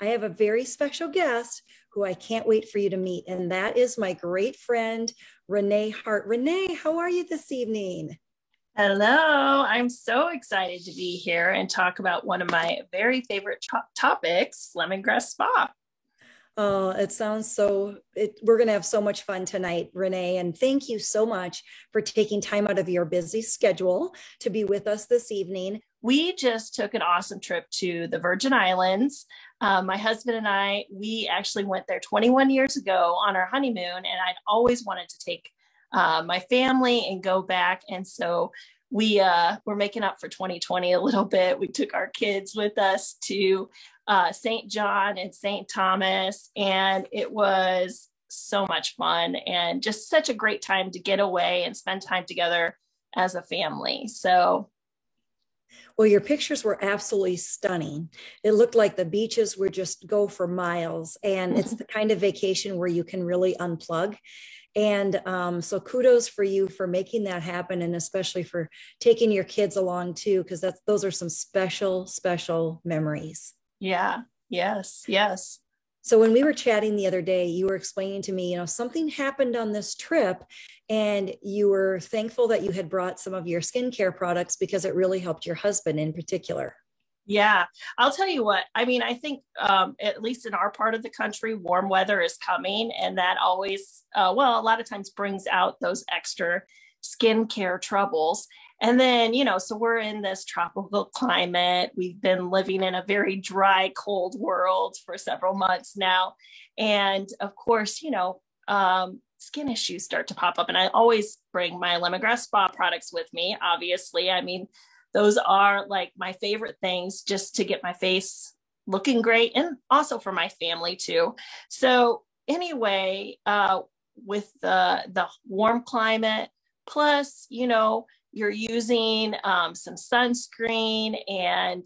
I have a very special guest who I can't wait for you to meet, and that is my great friend, Renee Hart. Renee, how are you this evening? Hello, I'm so excited to be here and talk about one of my very favorite topics, lemongrass spa. Oh, it sounds we're going to have so much fun tonight, Renee. And thank you so much for taking time out of your busy schedule to be with us this evening. We just took an awesome trip to the Virgin Islands. My husband and I, we actually went there 21 years ago on our honeymoon, and I'd always wanted to take my family and go back. And so we're making up for 2020 a little bit. We took our kids with us to St. John and St. Thomas, and it was so much fun and just such a great time to get away and spend time together as a family. So well, your pictures were absolutely stunning. It looked like the beaches were just go for miles, and it's the kind of vacation where you can really unplug. And so kudos for you for making that happen, and especially for taking your kids along too, because those are some special, special memories. yeah, yes, yes. So when we were chatting the other day, you were explaining to me, something happened on this trip and you were thankful that you had brought some of your skincare products because it really helped your husband in particular. Yeah, I'll tell you what. I mean, I think at least in our part of the country, warm weather is coming, and that always, well, a lot of times brings out those extra skincare troubles. And then, so we're in this tropical climate. We've been living in a very dry, cold world for several months now. And of course, skin issues start to pop up. And I always bring my lemongrass spa products with me, obviously. I mean, those are like my favorite things just to get my face looking great and also for my family too. So anyway, with the warm climate, plus, you're using some sunscreen, and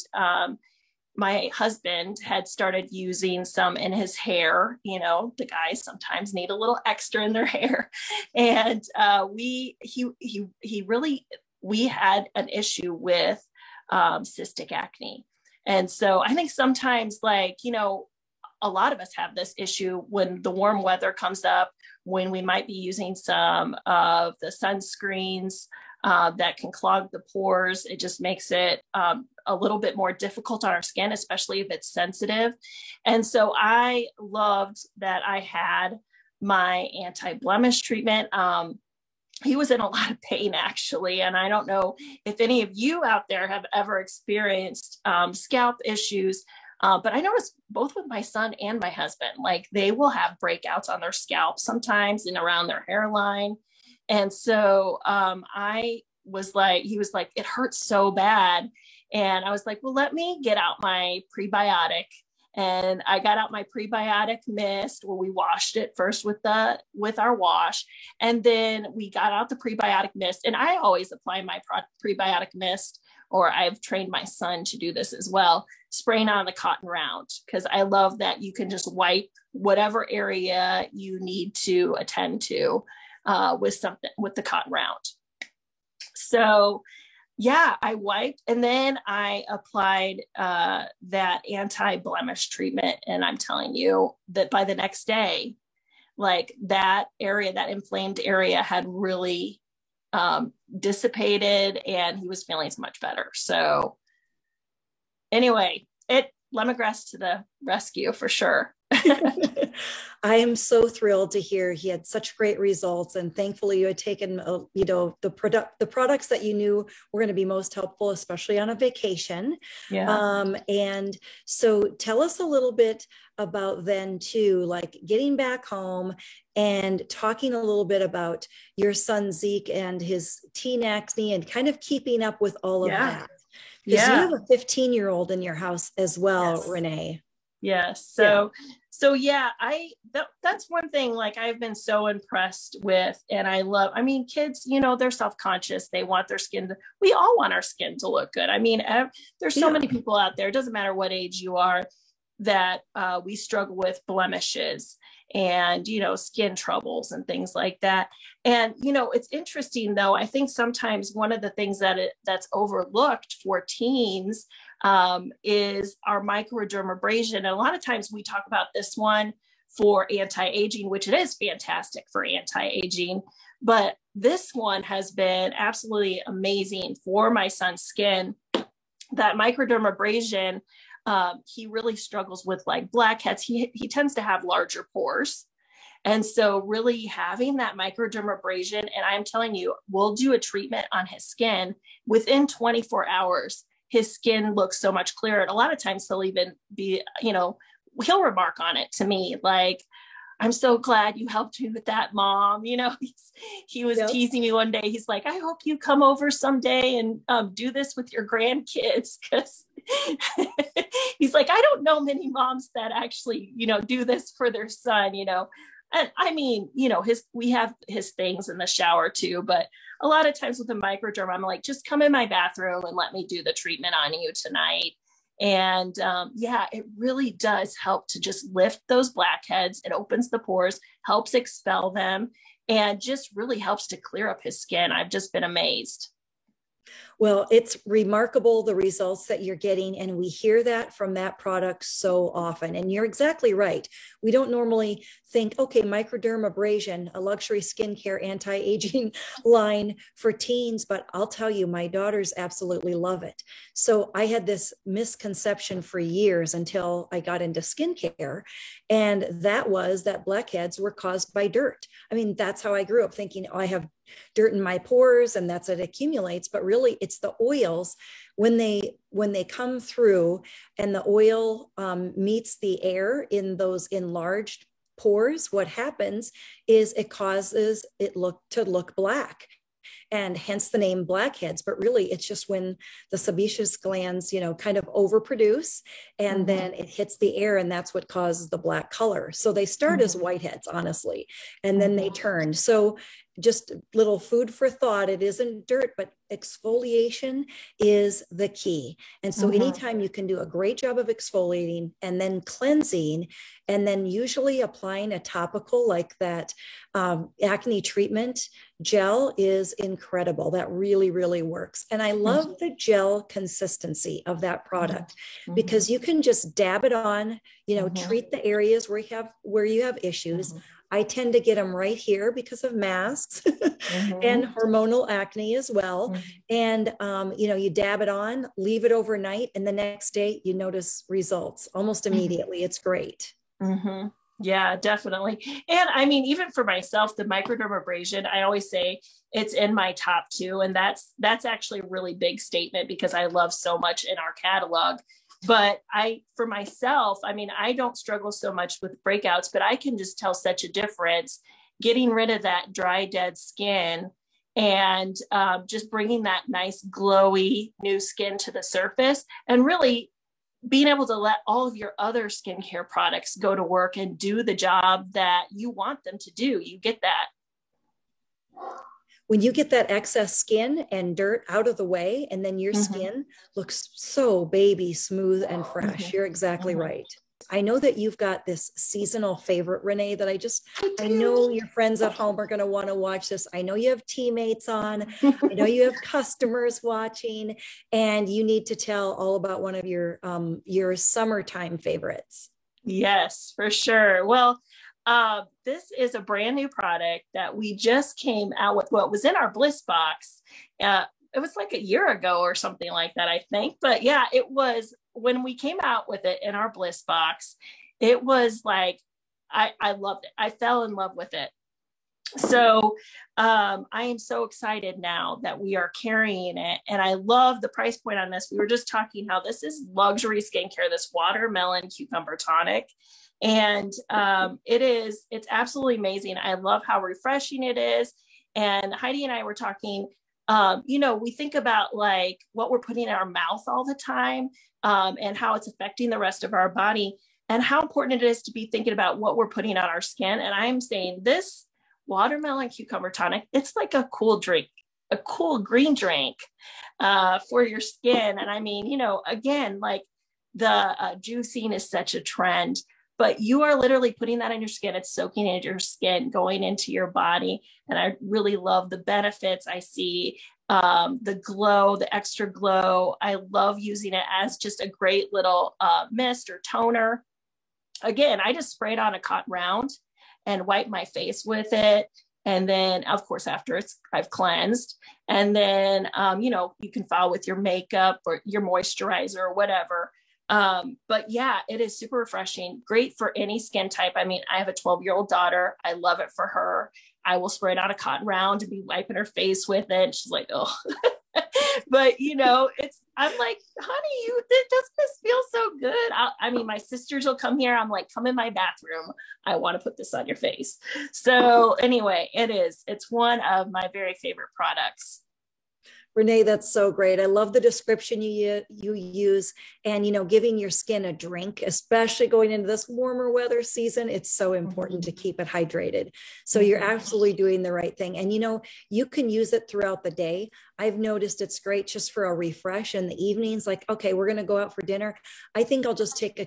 my husband had started using some in his hair. The guys sometimes need a little extra in their hair. And he really, we had an issue with cystic acne. And so I think sometimes, a lot of us have this issue when the warm weather comes up, when we might be using some of the sunscreens that can clog the pores. It just makes it a little bit more difficult on our skin, especially if it's sensitive. And so I loved that I had my anti-blemish treatment. He was in a lot of pain, actually. And I don't know if any of you out there have ever experienced scalp issues. But I noticed both with my son and my husband, like they will have breakouts on their scalp sometimes and around their hairline. And so he was like, it hurts so bad. And I was like, well, let me get out my prebiotic. And I got out my prebiotic mist where we washed it first with our wash. And then we got out the prebiotic mist. And I always apply my prebiotic mist, or I've trained my son to do this as well, spraying on the cotton round, because I love that you can just wipe whatever area you need to attend to with the cotton round. So yeah, I wiped, and then I applied that anti-blemish treatment. And I'm telling you that by the next day, like that area, that inflamed area had really dissipated, and he was feeling so much better. So anyway, lemongrass to the rescue for sure. I am so thrilled to hear he had such great results, and thankfully you had taken, the products that you knew were going to be most helpful, especially on a vacation. Yeah. And so tell us a little bit about then too, like getting back home and talking a little bit about your son Zeke and his teen acne and kind of keeping up with all of that. Because you have a 15-year-old in your house as well, yes. Renee. Yes. So yeah, that's one thing, like I've been so impressed with, and I mean, kids, they're self-conscious. They want their we all want our skin to look good. I mean, there's so many people out there, it doesn't matter what age you are, that we struggle with blemishes and, skin troubles and things like that. And, it's interesting though. I think sometimes one of the things that's overlooked for teens is our microdermabrasion. And a lot of times we talk about this one for anti-aging, which it is fantastic for anti-aging, but this one has been absolutely amazing for my son's skin. That microdermabrasion, he really struggles with like blackheads. He tends to have larger pores. And so really having that microdermabrasion, and I'm telling you, we'll do a treatment on his skin within 24 hours. His skin looks so much clearer. And a lot of times he'll even be, he'll remark on it to me, like, I'm so glad you helped me with that, Mom. He was teasing me one day. He's like, I hope you come over someday and do this with your grandkids. Because he's like, I don't know many moms that actually, do this for their son, And I mean, we have his things in the shower too, but a lot of times with the microderm, I'm like, just come in my bathroom and let me do the treatment on you tonight. And it really does help to just lift those blackheads. It opens the pores, helps expel them, and just really helps to clear up his skin. I've just been amazed. Well, it's remarkable the results that you're getting, and we hear that from that product so often. And you're exactly right. We don't normally think, okay, microdermabrasion, a luxury skincare anti-aging line for teens, but I'll tell you, my daughters absolutely love it. So I had this misconception for years until I got into skincare, and that was that blackheads were caused by dirt. I mean, that's how I grew up, thinking, oh, I have dirt in my pores and that's it accumulates, but really it's the oils when they come through and the oil meets the air in those enlarged pores. What happens is it causes it to look black, and hence the name blackheads. But really it's just when the sebaceous glands kind of overproduce, and then it hits the air, and that's what causes the black color. So they start as whiteheads, honestly, and then they turn. So just little food for thought. It isn't dirt, but exfoliation is the key. And so anytime you can do a great job of exfoliating and then cleansing, and then usually applying a topical like that acne treatment gel is incredible. That really, really works. And I love the gel consistency of that product because you can just dab it on, treat the areas where you have issues. I tend to get them right here because of masks and hormonal acne as well. And, you dab it on, leave it overnight, and the next day you notice results almost immediately. It's great. Yeah, definitely. And I mean, even for myself, the microdermabrasion, I always say it's in my top 2. And that's actually a really big statement because I love so much in our catalog. But for myself, I mean, I don't struggle so much with breakouts, but I can just tell such a difference getting rid of that dry, dead skin and just bringing that nice, glowy new skin to the surface, and really being able to let all of your other skincare products go to work and do the job that you want them to do. You get that. When you get that excess skin and dirt out of the way, and then your skin looks so baby smooth and fresh. You're exactly right. I know that you've got this seasonal favorite, Renee, that I know your friends at home are going to want to watch this. I know you have teammates on. I know you have customers watching, and you need to tell all about one of your summertime favorites. Yes, for sure. Well, this is a brand new product that we just came out with. Well, it was in our Bliss box. It was like a year ago or something like that, I think. But yeah, it was when we came out with it in our Bliss box. It was like, I loved it. I fell in love with it. So I am so excited now that we are carrying it. And I love the price point on this. We were just talking how this is luxury skincare, this watermelon cucumber tonic. And it's absolutely amazing. I love how refreshing it is. And Heidi and I were talking, we think about like what we're putting in our mouth all the time, and how it's affecting the rest of our body, and how important it is to be thinking about what we're putting on our skin. And I'm saying this watermelon cucumber tonic, it's like a cool drink, a cool green drink for your skin. And I mean, again, like the juicing is such a trend, but you are literally putting that on your skin. It's soaking into your skin, going into your body. And I really love the benefits I see the glow, the extra glow. I love using it as just a great little mist or toner. Again, I just spray it on a cotton round and wipe my face with it. And then, of course, after I've cleansed, and then, you can follow with your makeup or your moisturizer or whatever. But yeah, it is super refreshing, great for any skin type. I mean, I have a 12-year-old daughter. I love it for her. I will spray it on a cotton round and be wiping her face with it. She's like, oh, but I'm like, honey, doesn't this feel so good? I mean, my sisters will come here. I'm like, come in my bathroom. I want to put this on your face. So anyway, it's one of my very favorite products. Renee, that's so great. I love the description you use, and giving your skin a drink, especially going into this warmer weather season. It's so important to keep it hydrated. So you're absolutely doing the right thing. And you can use it throughout the day. I've noticed it's great just for a refresh in the evenings. Like, okay, we're going to go out for dinner. I think I'll just take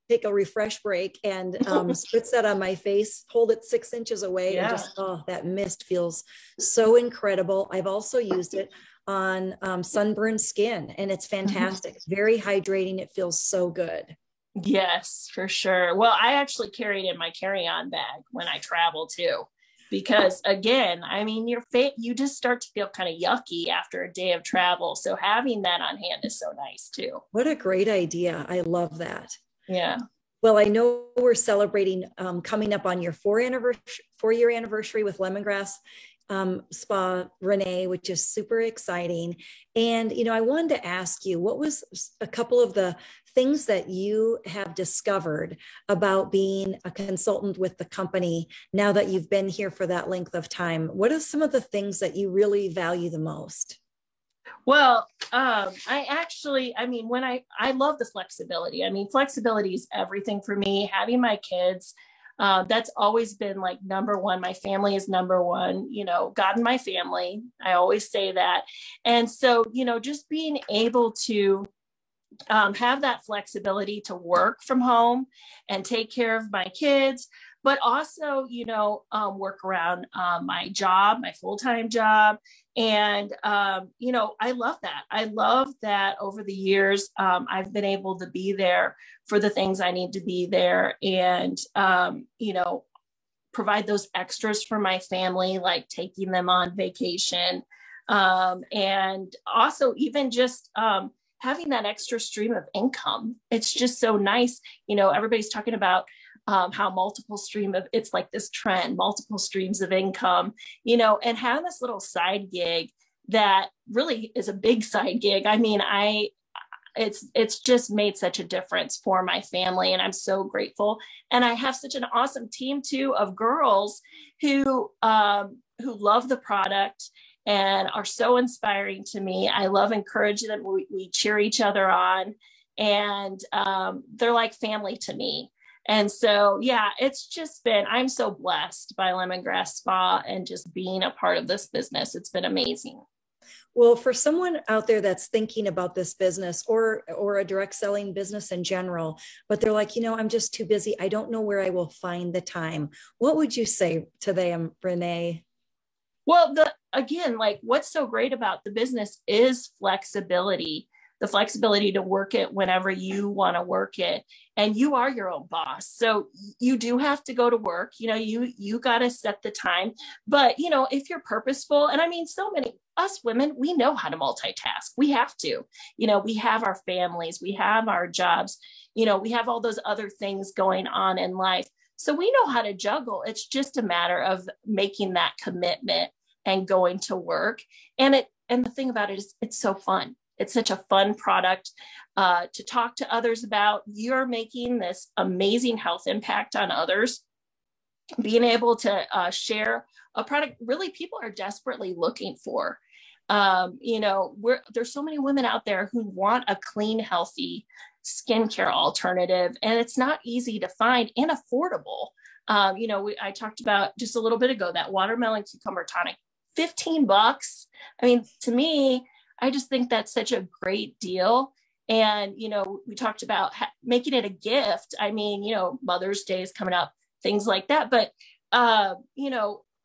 take a refresh break and spritz that on my face, hold it 6 inches away, and just, that mist feels so incredible. I've also used it on sunburned skin, and it's fantastic. It's very hydrating. It feels so good. Yes, for sure. Well, I actually carry it in my carry-on bag when I travel too, because again, I mean, your face, you just start to feel kind of yucky after a day of travel. So having that on hand is so nice too. What a great idea. I love that. Yeah. Well, I know we're celebrating coming up on your 4-year anniversary with Lemongrass Spa, Renee, which is super exciting. And, I wanted to ask you, what was a couple of the things that you have discovered about being a consultant with the company now that you've been here for that length of time? What are some of the things that you really value the most? Well, I love the flexibility. I mean, flexibility is everything for me. Having my kids, that's always been like number one. My family is number one, God and my family. I always say that. And so, just being able to have that flexibility to work from home and take care of my kids, but also, work around my job, my full-time job. And, I love that. I love that over the years, I've been able to be there for the things I need to be there, and, provide those extras for my family, like taking them on vacation. And also even just having that extra stream of income. It's just so nice. Everybody's talking about how it's like this trend, multiple streams of income, and having this little side gig that really is a big side gig. I mean, it's just made such a difference for my family, and I'm so grateful. And I have such an awesome team too of girls who love the product and are so inspiring to me. I love encouraging them. We cheer each other on, and they're like family to me. And so, yeah, I'm so blessed by Lemongrass Spa and just being a part of this business. It's been amazing. Well, for someone out there that's thinking about this business or a direct selling business in general, but they're like, I'm just too busy. I don't know where I will find the time. What would you say to them, Renee? Well, again, like what's so great about the business is flexibility. The flexibility to work it whenever you want to work it, and you are your own boss. So you do have to go to work, you got to set the time, but if you're purposeful, and I mean, so many us women, we know how to multitask. We have to, we have our families, we have our jobs, we have all those other things going on in life. So we know how to juggle. It's just a matter of making that commitment and going to work. And the thing about it is it's so fun. It's such a fun product to talk to others about. You're making this amazing health impact on others. Being able to share a product really people are desperately looking for. There's so mmany women out there who want a clean, healthy skincare alternative, and it's not easy to find and affordable. I talked about just a little bit ago that watermelon cucumber tonic, $15. I mean, to me, I just think that's such a great deal. And, we talked about making it a gift. I mean, Mother's Day is coming up, things like that. But,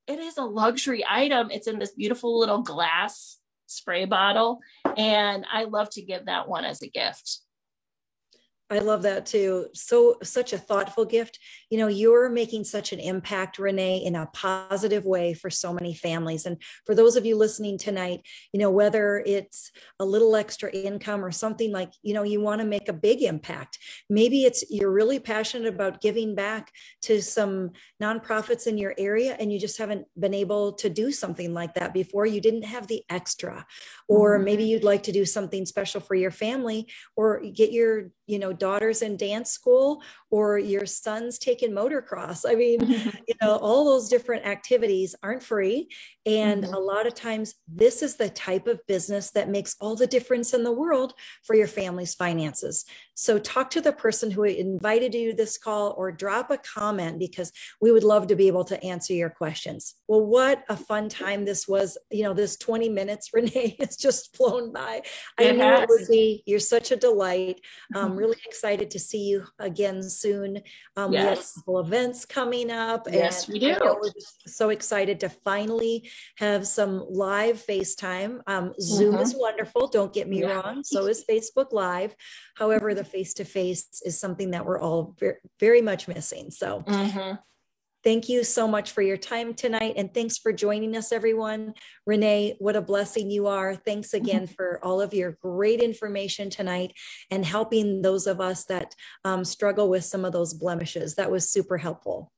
it is a luxury item. It's in this beautiful little glass spray bottle. And I love to give that one as a gift. I love that too. So, such a thoughtful gift. You know, you're making such an impact, Renee, in a positive way for so many families. And for those of you listening tonight, you know, whether it's a little extra income or something like, you know, you want to make a big impact. Maybe it's you're really passionate about giving back to some nonprofits in your area and you just haven't been able to do something like that before. You didn't have the extra, or maybe you'd like to do something special for your family or get your, you know, daughters in dance school or your sons taking motocross. I mean, you know, all those different activities aren't free. And a lot of times this is the type of business that makes all the difference in the world for your family's finances. So talk to the person who invited you to this call or drop a comment because we would love to be able to answer your questions. Well, what a fun time this was. You know, this 20 minutes, Renee, has just flown by. I knew it would be. You're such a delight. Really excited to see you again soon. We have a couple events coming up. Yes, and we do. We're just so excited to finally have some live FaceTime. Zoom is wonderful. Don't get me wrong. So is Facebook Live. However, the face-to-face is something that we're all very, very much missing. So thank you so much for your time tonight. And thanks for joining us, everyone. Renee, what a blessing you are. Thanks again for all of your great information tonight and helping those of us that struggle with some of those blemishes. That was super helpful.